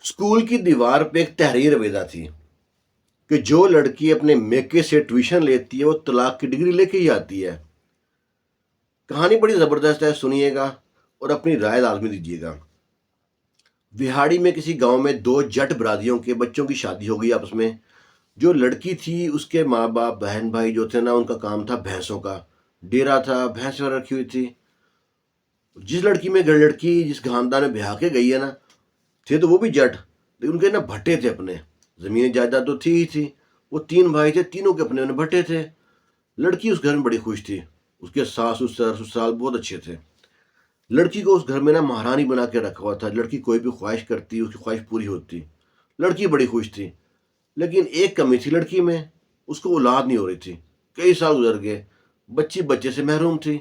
School की दीवार पे एक तहरीर वेदा थी कि जो लड़की अपने मेके से ट्यूशन लेती है वो तलाक की डिग्री लेके ही आती है। कहानी बड़ी ज़बरदस्त है, सुनिएगा और अपनी राय लाजमी दीजिएगा। विहाड़ी में किसी गांव में दो जट बरादियों के बच्चों की शादी हो गई आपस में। जो लड़की थी उसके माँ बाप बहन भाई जो थे ना, उनका काम था भैंसों का। डेरा था, भैंस वगैरह रखी हुई थी। जिस लड़की में लड़की जिस खानदान में ब्याह के गई है ना, थे तो वो भी जट, लेकिन उनके ना भट्टे थे अपने। जमीन जायदाद तो थी ही थी। वो तीन भाई थे, तीनों के अपने अपने भट्टे थे। लड़की उस घर में बड़ी खुश थी। उसके सास ससुराल बहुत अच्छे थे। लड़की को उस घर में ना महारानी बना के रखा हुआ था। लड़की कोई भी ख्वाहिश करती, उसकी ख्वाहिश पूरी होती। लड़की बड़ी खुश थी। लेकिन एक कमी थी लड़की में, उसको औलाद नहीं हो रही थी। कई साल गुजर गए, बच्ची बच्चे से महरूम थी।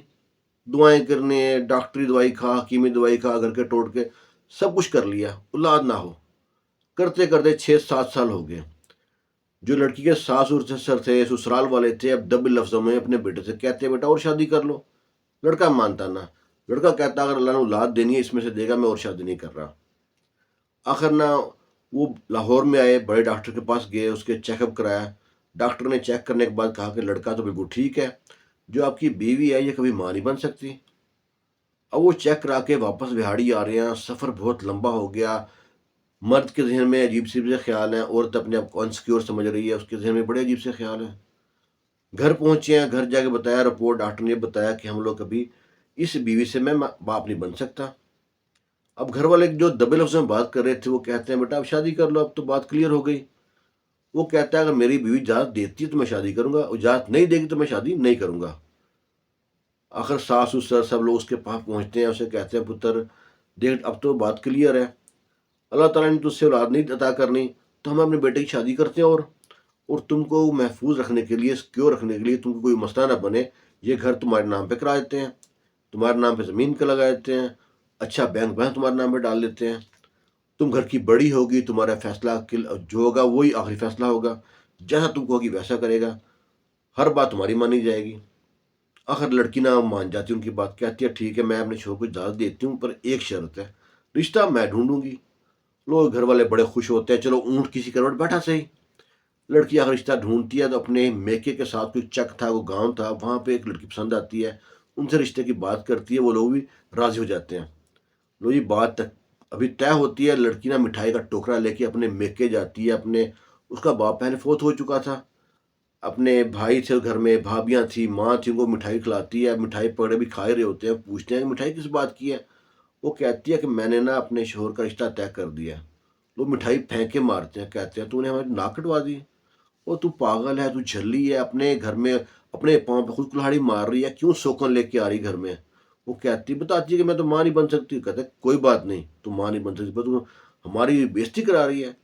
दुआएं करने, डॉक्टरी दवाई खा, हकीमी दवाई खा, घर के टोटके सब कुछ कर लिया, औलाद ना हो। करते करते 6-7 साल हो गए। जो लड़की के सास ससुर थे, ससुराल वाले थे, अब दबे लफ्जों में अपने बेटे से कहते बेटा और शादी कर लो। लड़का मानता ना। लड़का कहता अगर अल्लाह ने औलाद देनी है इसमें से देगा, मैं और शादी नहीं कर रहा। आखिर ना वो लाहौर में आए, बड़े डॉक्टर के पास गए, उसके चेकअप कराया। डॉक्टर ने चेक करने के बाद कहा कि लड़का तो बिल्कुल ठीक है, जो आपकी बीवी है ये कभी माँ नहीं बन सकती। अब वो चेक करा के वापस बिहाड़ी आ रहे हैं। सफ़र बहुत लंबा हो गया। मर्द के जहन में अजीब से ख्याल हैं, औरत अपने आप को अनसिक्योर समझ रही है, उसके जहन में बड़े अजीब से ख्याल हैं। घर पहुंचे हैं, घर जाके बताया, रिपोर्ट डॉक्टर ने बताया कि हम लोग कभी इस बीवी से मैं बाप नहीं बन सकता। अब घर वाले जो दबे लफ्ज़ों में बात कर रहे थे वो कहते हैं बेटा अब शादी कर लो, अब तो बात क्लियर हो गई। वो कहता है अगर मेरी बीवी इजाज़त देती है तो मैं शादी करूंगा, इजाज़त नहीं देगी तो मैं शादी नहीं करूंगा। आखिर सास ससुर सब लोग उसके पास पहुंचते हैं, उसे कहते हैं पुत्र देख अब तो बात क्लियर है, अल्लाह ताला ने तुझसे औलाद नहीं अता करनी तो हम अपने बेटे की शादी करते हैं। और तुमको महफूज रखने के लिए, सिक्योर रखने के लिए, तुमको कोई मसला ना बने, ये घर तुम्हारे नाम पे करा देते हैं, तुम्हारे नाम पे ज़मीन का लगा देते हैं, अच्छा बैंक बैंक तुम्हारे नाम पे डाल देते हैं। तुम घर की बड़ी होगी, तुम्हारा फैसला जो होगा वही आखिरी फैसला होगा, जैसा तुमको होगी वैसा करेगा, हर बात तुम्हारी मानी जाएगी। आखिर लड़की ना मान जाती उनकी बात, कहती है ठीक है मैं अपने शोहर को इजाज़त देती हूँ, पर एक शर्त है, रिश्ता मैं ढूंढूंगी। लोग घर वाले बड़े खुश होते हैं, चलो ऊँट किसी करवट बैठा सही। लड़की अगर रिश्ता ढूंढती है तो अपने मेके के साथ कोई चक था, वो गांव था, वहां पे एक लड़की पसंद आती है, उनसे रिश्ते की बात करती है, वो लोग भी राजी हो जाते हैं। लो जी बात तक अभी तय होती है। लड़की ना मिठाई का टोकरा लेके अपने मेके जाती है। अपने उसका बाप पहले फोत हो चुका था, अपने भाई थे घर में, भाभियां थी, माँ थी, उनको मिठाई खिलाती है। मिठाई पकड़े भी खा रहे होते हैं, पूछते हैं कि मिठाई किस बात की है। वो कहती है कि मैंने ना अपने शोहर का रिश्ता तय कर दिया। लोग मिठाई फेंक के मारते हैं, कहते हैं तूने हमारी नाक कटवा दी। वो तू पागल है, तू झल्ली है, अपने घर में अपने पाँव पे खुद कुल्हाड़ी मार रही है, क्यों शोकन लेके आ रही घर में। वो कहती बताती है कि मैं तो माँ नहीं बन सकती। कहते कोई बात नहीं, तू माँ नहीं बन सकती पर तू हमारी बेइज्जती करा रही है।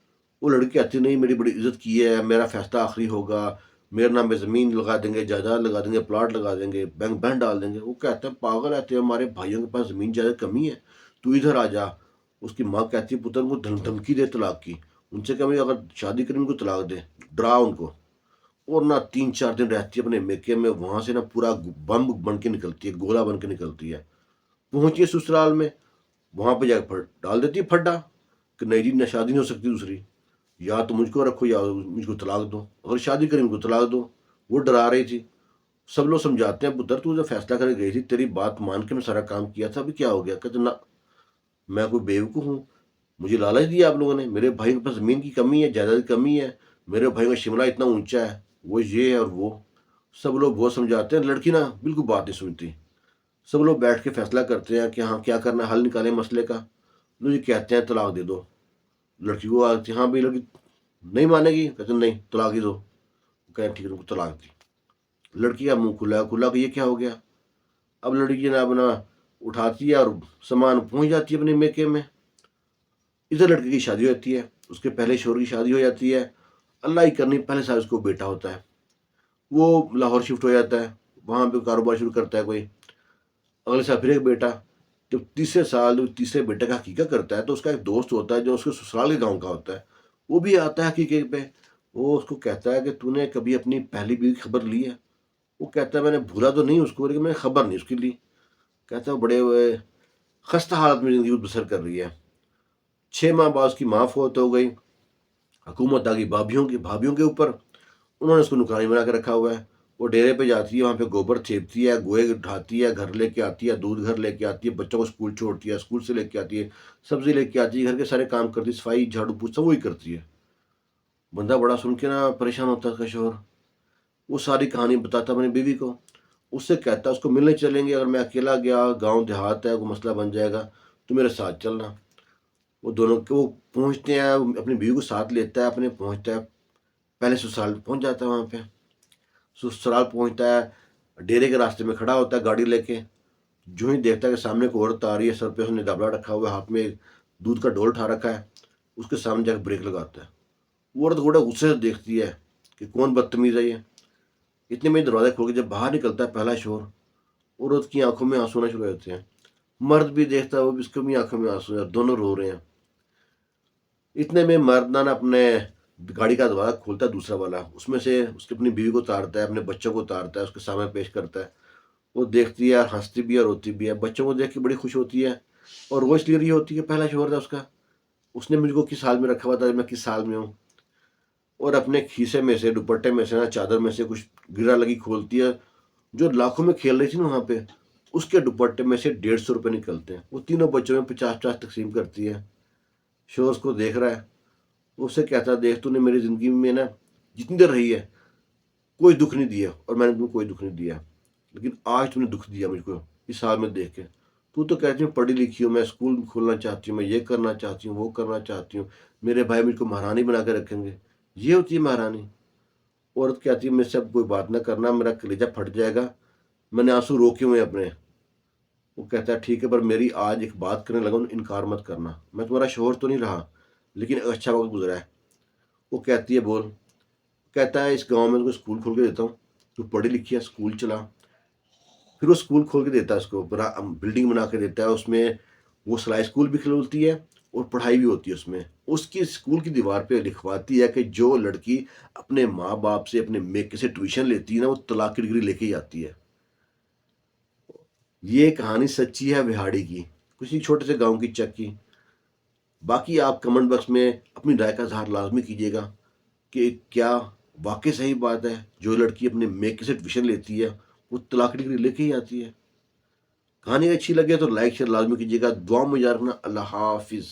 वो लड़की कहती नहीं, मेरी बड़ी इज्जत की है, मेरा फैसला आखिरी होगा, मेरे नाम पे ज़मीन लगा देंगे, जायदाद लगा देंगे, प्लाट लगा देंगे, बैंक बैंक डाल देंगे। वो कहते हैं पागल है, तेरे हमारे भाइयों के पास ज़मीन जायदाद कमी है, तू इधर आ जा। उसकी माँ कहती है पुत्र उनको धमकी दे तलाक की, उनसे कभी अगर शादी करें उनको तलाक दे, डरा उनको। और ना 3-4 दिन रहती है अपने मेके में, वहां से ना पूरा बम बन के निकलती है, गोला बन के निकलती है। पहुंची है ससुराल में, वहां पे जाकर डाल देती है फड्डा कि नहीं जी, ना शादी नहीं हो सकती दूसरी, या तो मुझको रखो या मुझको तलाक दो, अगर शादी करें मुझको तलाक दो। वो डरा रही थी। सब लोग समझाते हैं पुत्र तू जो फैसला करके गई थी, तेरी बात मान के मैं सारा काम किया था, अभी क्या हो गया। कहते ना, मैं कोई बेवकूफ़ हूँ, मुझे लालच दिया आप लोगों ने, मेरे भाई के पास ज़मीन की कमी है, जायदाद की कमी है, मेरे भाई का शिमला इतना ऊंचा है, वो ये है और वो। सब लोग बहुत समझाते हैं, लड़की ना बिल्कुल बात नहीं सुनती। सब लोग बैठ के फैसला करते हैं कि हाँ क्या करना है, हल निकालें मसले का। लोग ये कहते हैं तलाक दे दो। लड़की को आती हाँ भाई, लड़की नहीं मानेगी, कहते नहीं तलाक ही दो। कहें ठीक है, उनको तलाक दी। लड़की का मुंह खुला खुला कि ये क्या हो गया। अब लड़की ना अपना उठाती है और सामान पहुंच जाती है अपने मेके में। इधर लड़के की शादी हो जाती है, उसके पहले शोहर की शादी हो जाती है। अल्लाह ही करनी, पहले साल उसको बेटा होता है। वो लाहौर शिफ्ट हो जाता है, वहाँ पे कारोबार शुरू करता है कोई। अगले साल फिर एक बेटा। जब तीसरे साल तीसरे बेटे का हकीका करता है तो उसका एक दोस्त होता है जो उसके ससुराल के गाँव का होता है, वो भी आता है हकीके पे। वो उसको कहता है कि तूने कभी अपनी पहली बीवी की खबर ली है। वो कहता है मैंने भूला तो नहीं उसको, लेकिन मैंने खबर नहीं उसकी ली। कहता है बड़े खस्ता हालत में ज़िंदगी बसर कर रही है। 6 माह बाद उसकी माँ फौत हो गई। हुकूमत आ गई भाभीयों के ऊपर। उन्होंने उसको नौकरानी बना के रखा हुआ है। वो डेरे पे जाती है, वहाँ पे गोबर थेपती है, गोए उठाती है, घर लेके आती है, दूध घर लेके आती है, बच्चों को स्कूल छोड़ती है, स्कूल से लेके आती है, सब्जी लेके आती है, घर के सारे काम करती है, सफाई झाड़ू पोछा वही करती है। बंदा बड़ा सुन के ना परेशान होता है उसका शोहर। वो सारी कहानी बताता अपनी बीवी को। उससे कहता है उसको मिलने चलेंगे, अगर मैं अकेला गया, गांव देहात है, कोई मसला बन जाएगा तो मेरे साथ चलना। वो दोनों के वो पहुंचते हैं, अपनी बीवी को साथ लेता है, अपने पहुंचता है, पहले ससुराल पहुंच जाता है। वहाँ पे ससुराल पहुंचता है, डेरे के रास्ते में खड़ा होता है गाड़ी लेके। जो ही देखता है कि सामने को औरत आ रही है, सर पे उसने दबला रखा हुआ है, हाथ में दूध का डोल उठा रखा है, उसके सामने जाकर ब्रेक लगाता है। वो औरत थोड़ा गुस्से से देखती है कि कौन बदतमीज है ये। इतने में दरवाजा खोल के जब बाहर निकलता है पहला शोर, औरत की आंखों में आंसू आना शुरू हो जाते हैं। मर्द भी देखता है, वो भी, उसकी भी आंखों में आंसू है, दोनों रो रहे हैं। इतने में मर्द ना अपने गाड़ी का दरवाजा खोलता है, दूसरा वाला, उसमें से उसकी अपनी बीवी को उतारता है, अपने बच्चों को उतारता है, उसके सामने पेश करता है। वो देखती है, हंसती भी है, रोती भी है। बच्चों को देख के बड़ी खुश होती है, और वो इसलिए रही होती है, पहला शोहर था उसका, उसने मुझको किस हाल में रखा हुआ था, मैं किस हाल में हूँ। और अपने खीसे में से, दुपट्टे में से ना, चादर में से कुछ गिरा लगी खोलती है। जो लाखों में खेल रही थी ना वहाँ पे, उसके दुपट्टे में से 150 रुपये निकलते हैं। वो तीनों बच्चों में 50-50 तकसीम करती है। शोहर उसको देख रहा है। उससे कहता है, देख तूने मेरी ज़िंदगी में ना जितनी देर रही है कोई दुख नहीं दिया, और मैंने तुम्हें कोई दुख नहीं दिया, लेकिन आज तुमने दुख दिया मुझको इस हाल में देख के। तू तो कहती हूँ पढ़ी लिखी हूँ, मैं स्कूल खोलना चाहती हूँ, मैं ये करना चाहती हूँ, वो करना चाहती हूँ, मेरे भाई मुझको महारानी बना के रखेंगे। ये होती है महारानी। औरत कहती है, मुझसे अब कोई बात ना करना, मेरा कलेजा फट जाएगा, मैंने आंसू रोके हुए हैं अपने। वो कहता है, ठीक है, पर मेरी आज एक बात करने लगा, इनकार मत करना। मैं तुम्हारा शोहर तो नहीं रहा, लेकिन एक अच्छा वक्त गुजरा है। वो कहती है, बोल। कहता है, इस गांव में तुमको स्कूल खोल के देता हूँ, तू पढ़ी लिखी है, स्कूल चला। फिर वो स्कूल खोल के देता है उसको, बिल्डिंग बना के देता है, उसमें वो सिलाई स्कूल भी खोलती है, और पढ़ाई भी होती है उसमें। उसकी स्कूल की दीवार पे लिखवाती है कि जो लड़की अपने माँ बाप से, अपने मेके से ट्यूशन लेती है ना, वो तलाक की डिग्री लेके ही आती है। ये कहानी सच्ची है बिहाड़ी की, किसी छोटे से गांव की चक की। बाकी आप कमेंट बॉक्स में अपनी राय का इजहार लाजमी कीजिएगा कि क्या वाकई सही बात है, जो लड़की अपने मेके से ट्यूशन लेती है वो तलाक की डिग्री लेके ही आती है। कहानी अच्छी लगे तो लाइक शेयर लाजमी कीजिएगा। दुआ में याद रखना। अल्लाह हाफिज़।